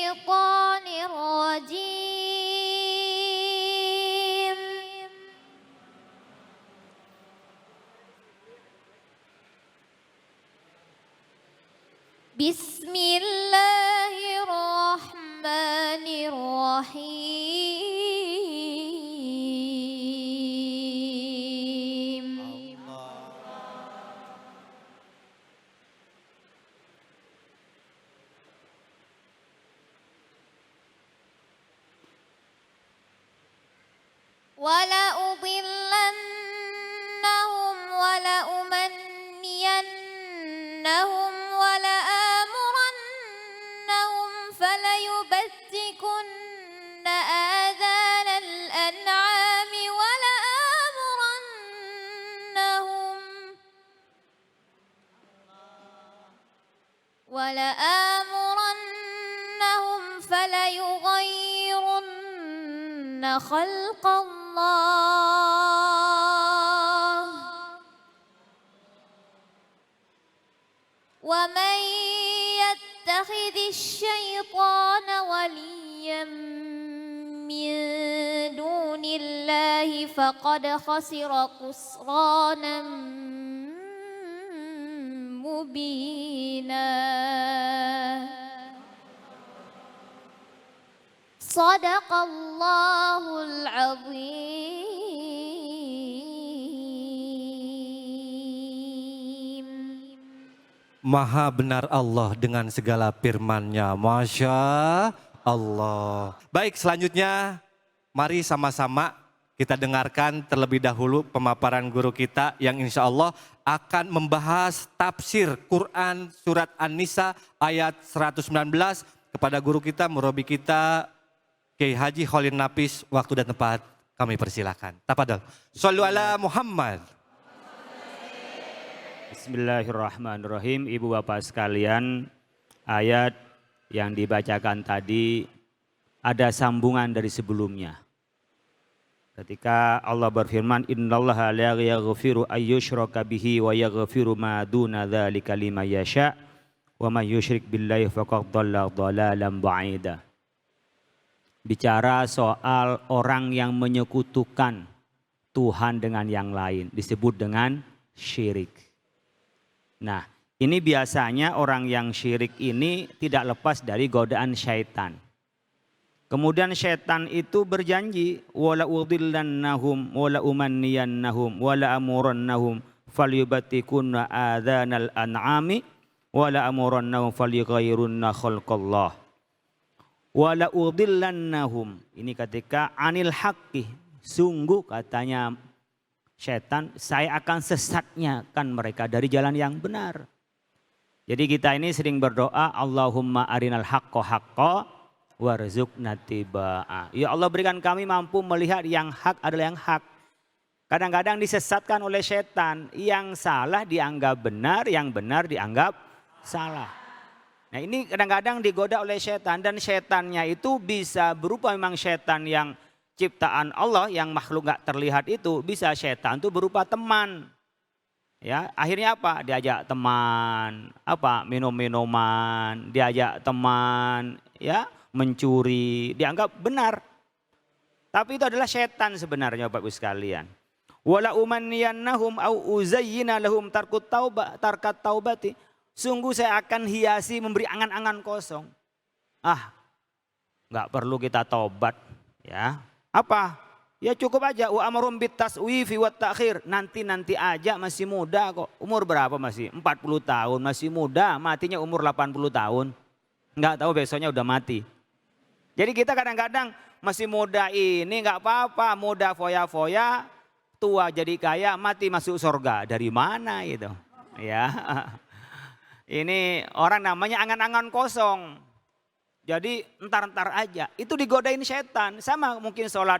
الشيطان الرجيم بسم الله الرحمن الرحيم ولأضلنهم ولأمنينهم ولآمرنهم فليبتكن آذان الأنعام ولآمرنهم فليغيرن خلق الله ومن يتخذ الشيطان وليا من دون الله فقد خسر خسرانا مبينا صدق الله العظيم. Maha benar Allah dengan segala firman-Nya. Masya Allah. Baik, selanjutnya mari sama-sama kita dengarkan terlebih dahulu pemaparan guru kita yang insya Allah akan membahas tafsir Quran surat An-Nisa ayat 119 kepada guru kita, murabi kita, Kiai Haji Khalil Nafis. Waktu dan tempat kami persilakan. Tafadhol. Shallu ala Muhammad. Bismillahirrahmanirrahim. Ibu bapak sekalian, ayat yang dibacakan tadi ada sambungan dari sebelumnya. Ketika Allah berfirman, innallaha la yaghfiru ayyushraka bihi wa yaghfiru ma duna dzalika liman yasha wa may yusyrik billahi faqad dhalla dhalalan ba'ida. Bicara soal orang yang menyekutukan Tuhan dengan yang lain, disebut dengan syirik. Nah, ini biasanya orang yang syirik ini tidak lepas dari godaan syaitan. Kemudian syaitan itu berjanji, wala udillannahum wala umanniyannahum wala amurannahum falyubatikunna adzanal an'ami wala amurannahum falyughayyirunna khalqallah. Wala udillannahum, ini ketika anil haqqi, sungguh katanya syaitan, saya akan sesatnya kan mereka dari jalan yang benar. Jadi kita ini sering berdoa, Allahumma arinal haqqo haqqo warzuqna tibaa. Ya Allah, berikan kami mampu melihat yang hak adalah yang hak. Kadang-kadang disesatkan oleh syaitan, yang salah dianggap benar, yang benar dianggap salah. Nah, ini kadang-kadang digoda oleh syaitan, dan syaitannya itu bisa berupa memang syaitan yang ciptaan Allah yang makhluk gak terlihat itu, bisa syaitan itu berupa teman. Ya, akhirnya apa? Diajak teman, minum-minuman, diajak teman, ya, mencuri, dianggap benar. Tapi itu adalah syaitan sebenarnya Bapak Ibu sekalian. Wala umanniyannahum au uzayyina lahum tarkat taubati. Sungguh saya akan hiasi memberi angan-angan kosong. Gak perlu kita taubat, ya. Apa? Ya cukup aja wa amrum bitaswifi wat ta'khir. Nanti aja, masih muda kok. Umur berapa masih? 40 tahun, masih muda, matinya umur 80 tahun. Enggak tahu besoknya udah mati. Jadi kita kadang-kadang masih muda ini enggak apa-apa, muda foya-foya, tua jadi kaya, mati masuk surga. Dari mana itu? Ya. Ini orang namanya angan-angan kosong. Jadi entar-entar aja, itu digodain setan. Sama mungkin sholat,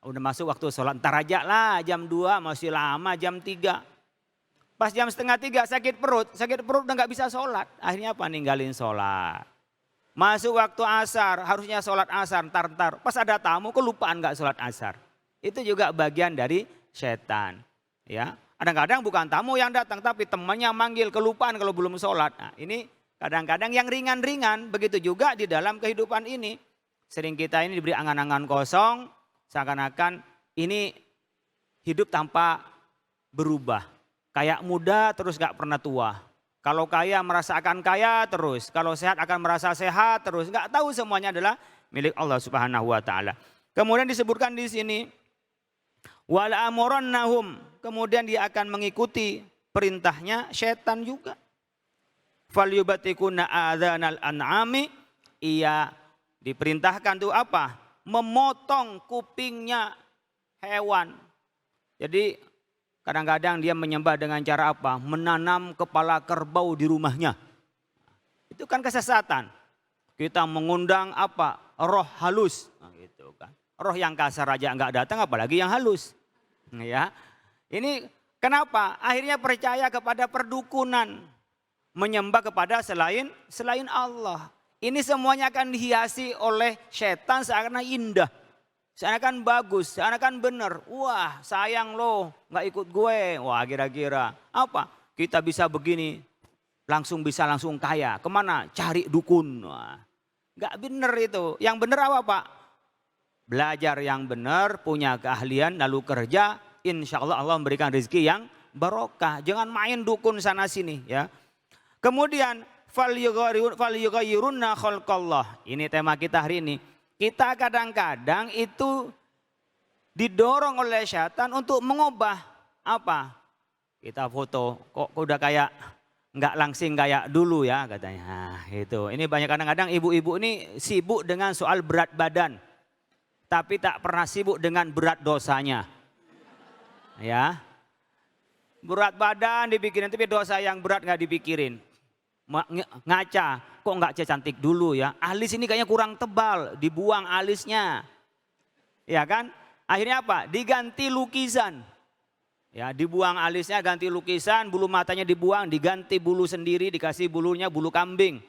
udah masuk waktu sholat, entar aja lah, jam 2 masih lama, jam 3. Pas jam setengah 3 sakit perut udah gak bisa sholat. Akhirnya apa? Ninggalin sholat. Masuk waktu asar, harusnya sholat asar, entar. Pas ada tamu kelupaan gak sholat asar. Itu juga bagian dari setan. Ya, kadang-kadang bukan tamu yang datang, tapi temannya manggil, kelupaan kalau belum sholat. Nah, ini Kadang-kadang yang ringan-ringan, begitu juga di dalam kehidupan ini. Sering kita ini diberi angan-angan kosong, seakan-akan ini hidup tanpa berubah. Kayak muda terus gak pernah tua. Kalau kaya merasa akan kaya terus, kalau sehat akan merasa sehat terus. Gak tahu semuanya adalah milik Allah Subhanahu wa taala. Kemudian disebutkan di sini wala amurannahum, kemudian dia akan mengikuti perintahnya setan juga. Falyubatikuna adzanal an'ami, ia diperintahkan tuh apa? Memotong kupingnya hewan. Jadi kadang-kadang dia menyembah dengan cara apa? Menanam kepala kerbau di rumahnya. Itu kan kesesatan. Kita mengundang apa? Roh halus. Nah, gitu kan. Roh yang kasar aja enggak datang, apalagi yang halus. Ya. Ini kenapa? Akhirnya percaya kepada perdukunan. Menyembah kepada selain Allah. Ini semuanya akan dihiasi oleh setan seakan indah. Seakan bagus, seakan benar. Wah, sayang loh, nggak ikut gue. Wah, kira-kira apa? Kita bisa begini, langsung kaya. Kemana? Cari dukun. Wah, nggak benar itu. Yang benar apa, Pak? Belajar yang benar, punya keahlian, lalu kerja. Insya Allah Allah memberikan rezeki yang barokah. Jangan main dukun sana sini, ya. Kemudian falyughayyirunna khalqallah. Ini tema kita hari ini. Kita kadang-kadang itu didorong oleh syaitan untuk mengubah apa? Kita foto kok udah kayak nggak langsing kayak dulu ya katanya. Nah, itu. Ini banyak kadang-kadang ibu-ibu ini sibuk dengan soal berat badan. Tapi tak pernah sibuk dengan berat dosanya. Ya. Berat badan dipikirin tapi dosa yang berat nggak dipikirin. Ngaca, kok nggak cantik dulu ya, alis ini kayaknya kurang tebal, dibuang alisnya, ya kan? Akhirnya apa? Diganti lukisan, ya dibuang alisnya, ganti lukisan, bulu matanya dibuang, diganti bulu sendiri, dikasih bulunya bulu kambing,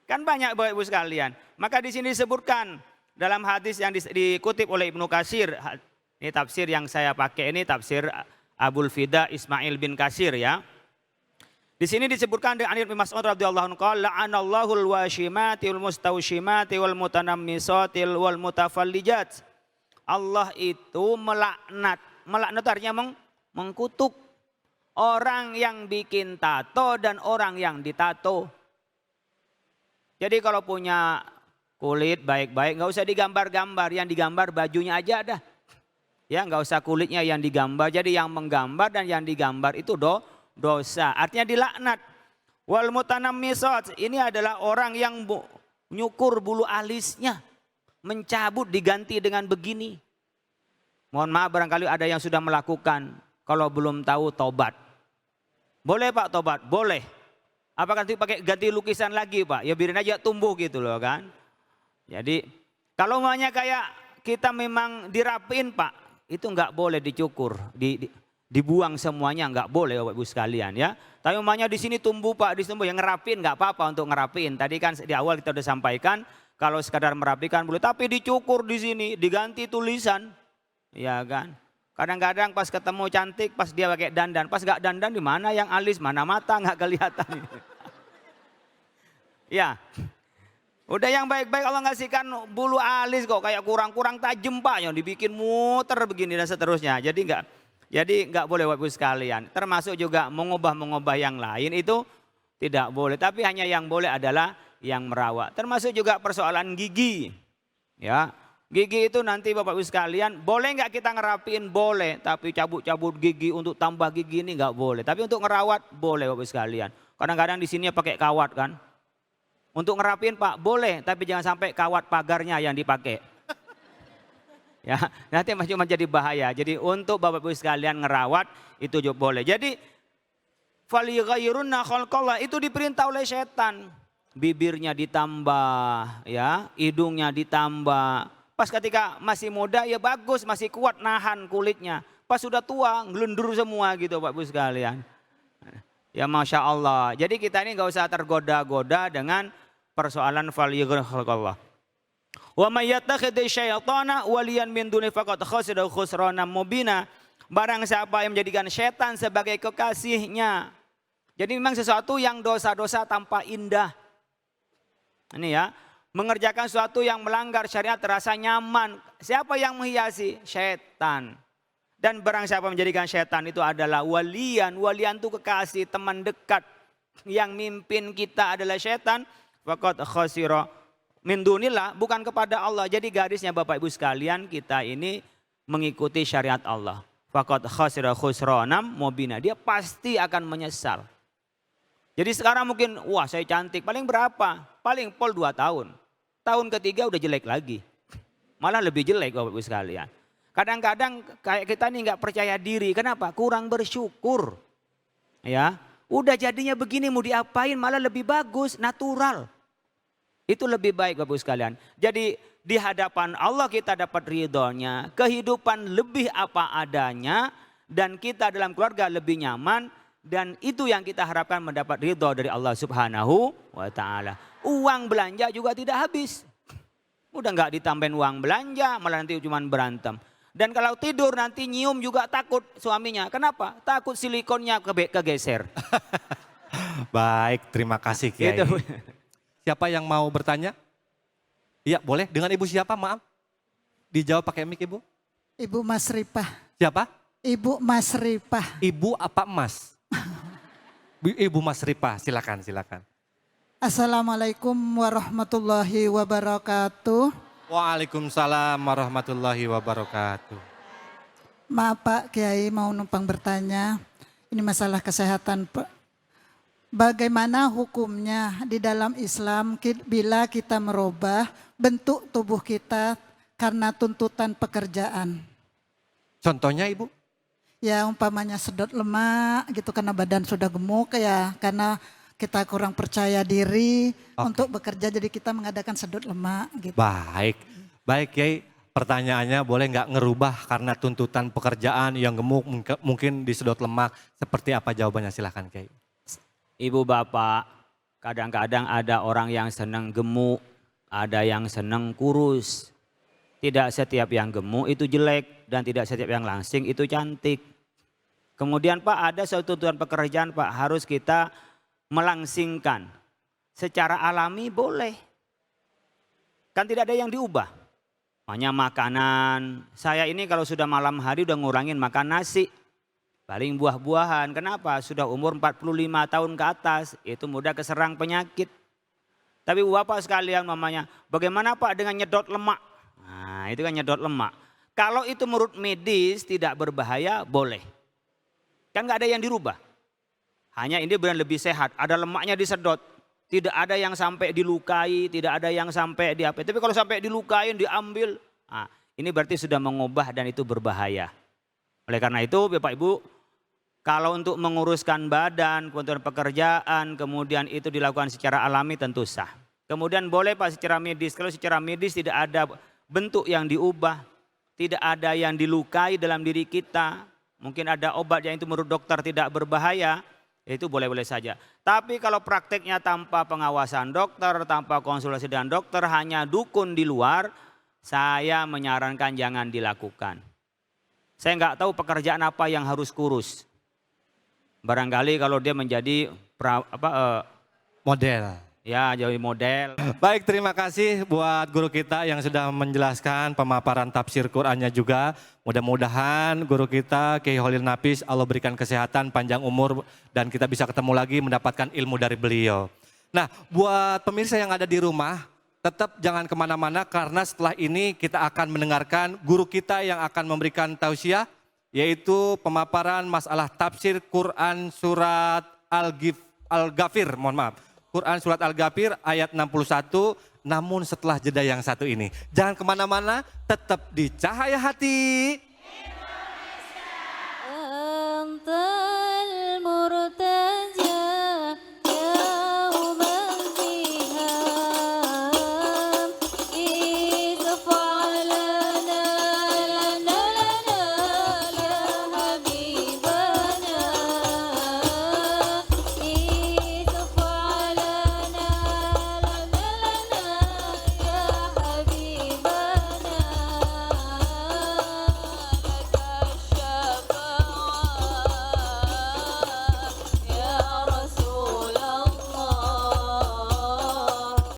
kan banyak Bapak Ibu sekalian. Maka di sini disebutkan dalam hadis yang dikutip oleh Ibnu Katsir, ini tafsir yang saya pakai ini tafsir Abul Fida Ismail bin Katsir ya. Di sini disebutkan dengan Ibnu Mas'ud radhiyallahu anhu qala la'anallahu al-washimati wal mustawshimati wal mutanammisati wal mutafallijat. Allah itu melaknat. Melaknat artinya mengkutuk orang yang bikin tato dan orang yang ditato. Jadi kalau punya kulit baik-baik enggak usah digambar-gambar, yang digambar bajunya aja dah. Ya enggak usah kulitnya yang digambar. Jadi yang menggambar dan yang digambar itu dosa, artinya dilaknat. Wal mutanammisat, ini adalah orang yang nyukur bulu alisnya, mencabut diganti dengan begini. Mohon maaf barangkali ada yang sudah melakukan, kalau belum tahu tobat. Boleh Pak tobat? Boleh. Apakah nanti pakai ganti lukisan lagi Pak? Ya biarin aja tumbuh gitu loh kan. Jadi kalau maunya kayak kita memang dirapin Pak, itu nggak boleh dicukur, dibuang semuanya nggak boleh Bapak Ibu sekalian ya. Tapi umpamanya di sini tumbuh Pak, di sini tumbuh yang ngerapin nggak apa-apa untuk ngerapin. Tadi kan di awal kita udah sampaikan kalau sekadar merapikan boleh, tapi dicukur di sini, diganti tulisan, ya kan. Kadang-kadang pas ketemu cantik, pas dia pakai dandan, pas nggak dandan di mana yang alis, mana mata nggak kelihatan. Ya, udah yang baik-baik Allah ngasihkan bulu alis kok kayak kurang-kurang tajam Pak, yang dibikin muter begini dan seterusnya. Jadi nggak boleh Bapak Ibu sekalian. Termasuk juga mengubah yang lain itu tidak boleh. Tapi hanya yang boleh adalah yang merawat. Termasuk juga persoalan gigi. Ya, gigi itu nanti Bapak Ibu sekalian boleh nggak kita ngerapiin? Boleh. Tapi cabut-cabut gigi untuk tambah gigi ini nggak boleh. Tapi untuk ngerawat boleh Bapak Ibu sekalian. Kadang-kadang di sini pakai kawat kan. Untuk ngerapiin Pak boleh. Tapi jangan sampai kawat pagarnya yang dipakai. Ya, nanti cuma jadi bahaya. Jadi untuk Bapak Ibu sekalian ngerawat itu juga boleh. Jadi falyughayyirunna khalqallah itu diperintah oleh setan. Bibirnya ditambah, ya, hidungnya ditambah. Pas ketika masih muda ya bagus, masih kuat nahan kulitnya. Pas sudah tua ngelendur semua gitu Bapak Ibu sekalian. Ya Masya Allah. Jadi kita ini nggak usah tergoda-goda dengan persoalan falyughayyirunna khalqallah. Wa may yattakhidz syaitana waliyan min duni faqad khasira khusranan mubina. Barang siapa yang menjadikan setan sebagai kekasihnya Jadi memang sesuatu yang dosa-dosa tanpa indah. Ini ya, mengerjakan sesuatu yang melanggar syariat terasa nyaman. Siapa yang menghiasi? Syaitan. Dan barang siapa menjadikan syaitan itu adalah walian. Walian itu kekasih, teman dekat. Yang mimpin kita adalah syaitan. Faqad khasira min dunillah, bukan kepada Allah. Jadi garisnya Bapak Ibu sekalian, kita ini mengikuti syariat Allah. Faqad khasira khusranam mubina. Dia pasti akan menyesal. Jadi sekarang mungkin, wah saya cantik, paling berapa? Paling pol 2 tahun. Tahun ketiga udah jelek lagi. Malah lebih jelek Bapak Ibu sekalian. Kadang-kadang kayak kita nih nggak percaya diri. Kenapa? Kurang bersyukur. Ya, udah jadinya begini mau diapain malah lebih bagus, natural. Itu lebih baik Bapak Ibu sekalian. Jadi di hadapan Allah kita dapat ridhonya. Kehidupan lebih apa adanya. Dan kita dalam keluarga lebih nyaman. Dan itu yang kita harapkan mendapat ridho dari Allah Subhanahu wa ta'ala. Uang belanja juga tidak habis. Udah nggak ditambahin uang belanja, malah nanti cuma berantem. Dan kalau tidur nanti nyium juga takut suaminya. Kenapa? Takut silikonnya kegeser. Baik, terima kasih Kiai. Gitu. Siapa yang mau bertanya? Iya boleh, dengan Ibu siapa maaf? Dijawab pakai mic Ibu. Ibu Mas Ripah. Siapa? Ibu Mas Ripah. Ibu apa Mas? Ibu Mas Ripah, silakan. Assalamualaikum warahmatullahi wabarakatuh. Waalaikumsalam warahmatullahi wabarakatuh. Maaf Pak Kiai, mau numpang bertanya. Ini masalah kesehatan Pak. Bagaimana hukumnya di dalam Islam bila kita merubah bentuk tubuh kita karena tuntutan pekerjaan? Contohnya Ibu? Ya umpamanya sedot lemak gitu karena badan sudah gemuk ya, karena kita kurang percaya diri untuk bekerja jadi kita mengadakan sedot lemak gitu. Baik Kiai, pertanyaannya boleh nggak ngerubah karena tuntutan pekerjaan yang gemuk mungkin disedot lemak, seperti apa jawabannya, silahkan Kiai. Ibu bapak, kadang-kadang ada orang yang senang gemuk, ada yang senang kurus. Tidak setiap yang gemuk itu jelek dan tidak setiap yang langsing itu cantik. Kemudian Pak ada suatu tuntutan pekerjaan Pak harus kita melangsingkan. Secara alami boleh. Kan tidak ada yang diubah. Hanya makanan. Saya ini kalau sudah malam hari udah ngurangin makan nasi. Paling buah-buahan. Kenapa? Sudah umur 45 tahun ke atas. Itu mudah keserang penyakit. Tapi Bapak sekalian mamanya, bagaimana Pak dengan nyedot lemak? Nah itu kan nyedot lemak. Kalau itu menurut medis tidak berbahaya boleh. Kan nggak ada yang dirubah. Hanya ini benar lebih sehat. Ada lemaknya disedot. Tidak ada yang sampai dilukai, tidak ada yang sampai diapa. Tapi kalau sampai dilukain, diambil. Nah, ini berarti sudah mengubah dan itu berbahaya. Oleh karena itu Bapak Ibu, kalau untuk menguruskan badan, kebutuhan pekerjaan, kemudian itu dilakukan secara alami tentu sah. Kemudian boleh Pak secara medis. Kalau secara medis tidak ada bentuk yang diubah, tidak ada yang dilukai dalam diri kita. Mungkin ada obat yang itu menurut dokter tidak berbahaya, itu boleh-boleh saja. Tapi kalau prakteknya tanpa pengawasan dokter, tanpa konsultasi dengan dokter, hanya dukun di luar, saya menyarankan jangan dilakukan. Saya nggak tahu pekerjaan apa yang harus kurus. Barangkali kalau dia menjadi Model. ya jadi model. Baik, terima kasih buat guru kita yang sudah menjelaskan pemaparan tafsir Qur'annya juga. Mudah-mudahan guru kita Kiai Holil Nafis Allah berikan kesehatan, panjang umur dan kita bisa ketemu lagi mendapatkan ilmu dari beliau. Nah, buat pemirsa yang ada di rumah, tetap jangan kemana-mana karena setelah ini kita akan mendengarkan guru kita yang akan memberikan tausiah, yaitu pemaparan masalah tafsir Quran surat Al-Ghafir, mohon maaf. Quran surat Al-Ghafir ayat 61, namun setelah jeda yang satu ini. Jangan kemana-mana, tetap di Cahaya Hati. Antal murtad